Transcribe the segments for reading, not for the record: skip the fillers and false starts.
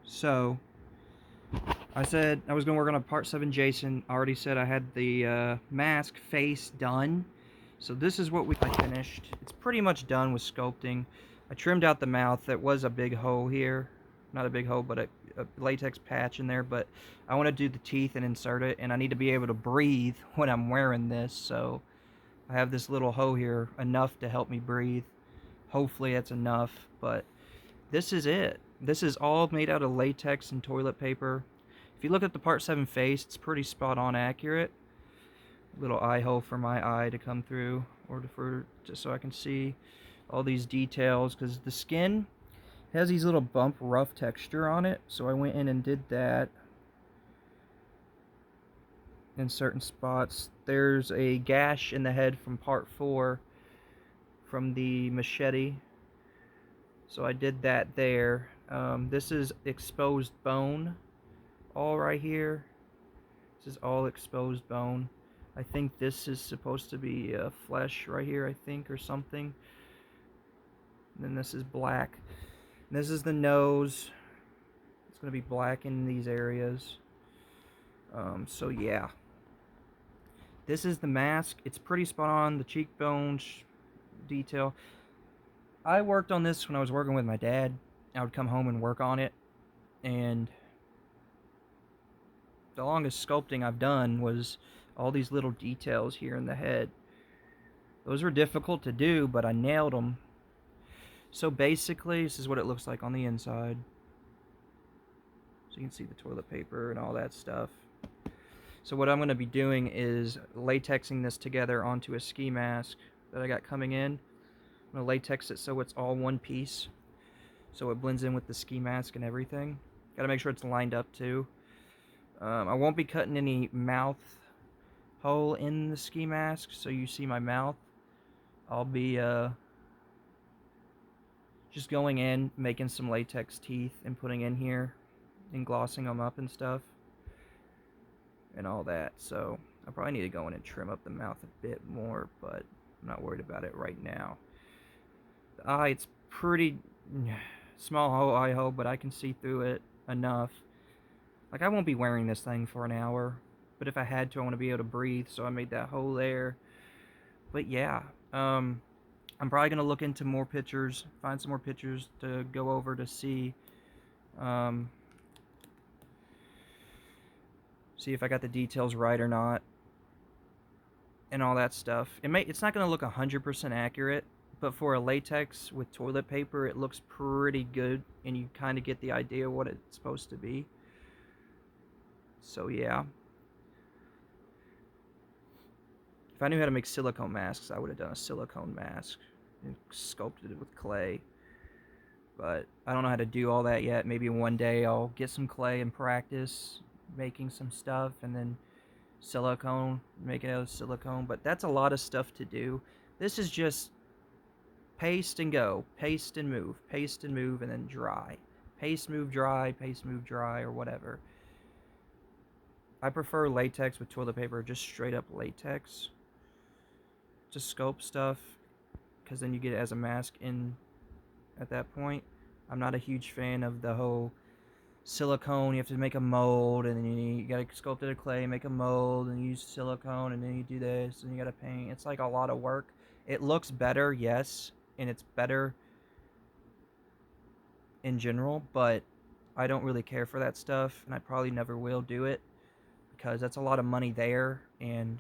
So, I said I was going to work on a Part 7 Jason. I already said I had the mask face done. So this is what I finished. It's pretty much done with sculpting. I trimmed out the mouth. There was a big hole here. Not a big hole, but a latex patch in there. But I want to do the teeth and insert it. And I need to be able to breathe when I'm wearing this. So I have this little hole here, enough to help me breathe. Hopefully that's enough. But this is it. This is all made out of latex and toilet paper. If you look at the Part 7 face, it's pretty spot on accurate. Little eye hole for my eye to come through, or for just so I can see all these details, because the skin has these little bump rough texture on it, so I went in and did that in certain spots. There's a gash in the head from Part 4 from the machete, so I did that there. This is exposed bone, all right here. This is all exposed bone. I think this is supposed to be flesh right here, I think, or something. And then this is black. And this is the nose. It's going to be black in these areas. So yeah. This is the mask. It's pretty spot on. The cheekbones detail. I worked on this when I was working with my dad. I would come home and work on it. And the longest sculpting I've done was all these little details here in the head. Those were difficult to do, but I nailed them. So basically, this is what it looks like on the inside. So you can see the toilet paper and all that stuff. So what I'm going to be doing is latexing this together onto a ski mask that I got coming in. I'm going to latex it so it's all one piece, so it blends in with the ski mask and everything. Got to make sure it's lined up too. I won't be cutting any mouth hole in the ski mask, so you see my mouth. I'll be just going in, making some latex teeth and putting in here and glossing them up and stuff and all that. So I probably need to go in and trim up the mouth a bit more, but I'm not worried about it right now. The eye, it's pretty small eye hole, but I can see through it enough. Like, I won't be wearing this thing for an hour, but if I had to, I want to be able to breathe, so I made that hole there. But yeah, I'm probably going to look into more pictures, find some more pictures to go over to see see if I got the details right or not, and all that stuff. It's not going to look 100% accurate, but for a latex with toilet paper, it looks pretty good, and you kind of get the idea what it's supposed to be. So yeah. If I knew how to make silicone masks, I would have done a silicone mask and sculpted it with clay. But I don't know how to do all that yet. Maybe one day I'll get some clay and practice making some stuff, and then silicone, make it out of silicone. But that's a lot of stuff to do. This is just paste and go, paste and move, and then dry. Paste, move, dry, paste, move, dry, or whatever. I prefer latex with toilet paper, just straight up latex to sculpt stuff, because then you get it as a mask in at that point. I'm not a huge fan of the whole silicone. You have to make a mold, and then you gotta sculpt it in clay, make a mold, and use silicone, and then you do this, and you gotta paint. It's like a lot of work. It looks better, yes, and it's better in general, but I don't really care for that stuff, and I probably never will do it, because that's a lot of money there, and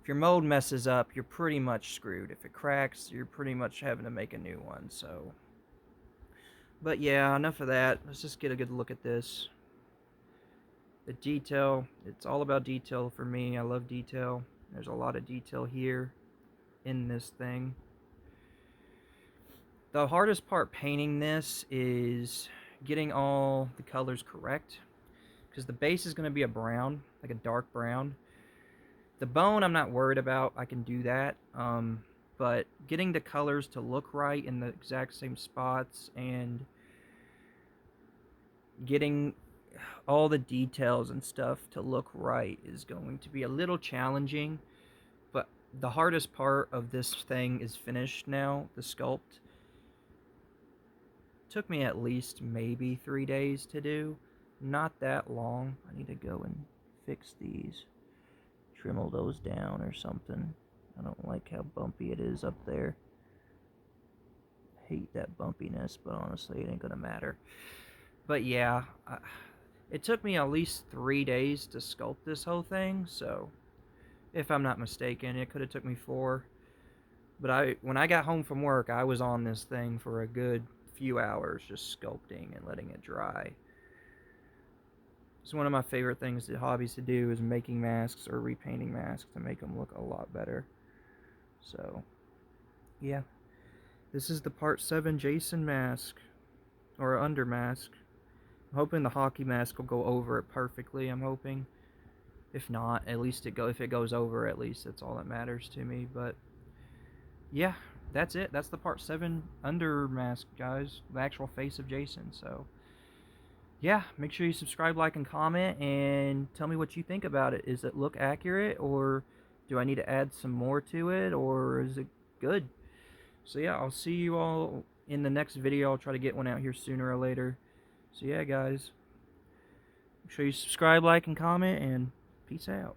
if your mold messes up, you're pretty much screwed. If it cracks, you're pretty much having to make a new one, so. But yeah, enough of that. Let's just get a good look at this. The detail, it's all about detail for me. I love detail. There's a lot of detail here in this thing. The hardest part painting this is getting all the colors correct, because the base is going to be a brown, like a dark brown. The bone I'm not worried about. I can do that. But getting the colors to look right in the exact same spots, and getting all the details and stuff to look right is going to be a little challenging. But the hardest part of this thing is finished now, the sculpt. took me at least maybe 3 days to do. Not that long. I need to go and fix these. Trim those down or something. I don't like how bumpy it is up there. Hate that bumpiness, but honestly it ain't gonna matter. But yeah, it took me at least 3 days to sculpt this whole thing, so if I'm not mistaken, it could have took me 4. But when I got home from work, I was on this thing for a good few hours just sculpting and letting it dry. It's one of my favorite hobbies to do is making masks or repainting masks to make them look a lot better. So, yeah. This is the Part 7 Jason mask, or under mask. I'm hoping the hockey mask will go over it perfectly, I'm hoping. If not, at least if it goes over, at least that's all that matters to me. But yeah, that's it. That's the Part 7 under mask, guys. The actual face of Jason. So yeah, make sure you subscribe, like, and comment, and tell me what you think about it. Does it look accurate, or do I need to add some more to it, or is it good? So yeah, I'll see you all in the next video. I'll try to get one out here sooner or later. So yeah, guys, make sure you subscribe, like, and comment, and peace out.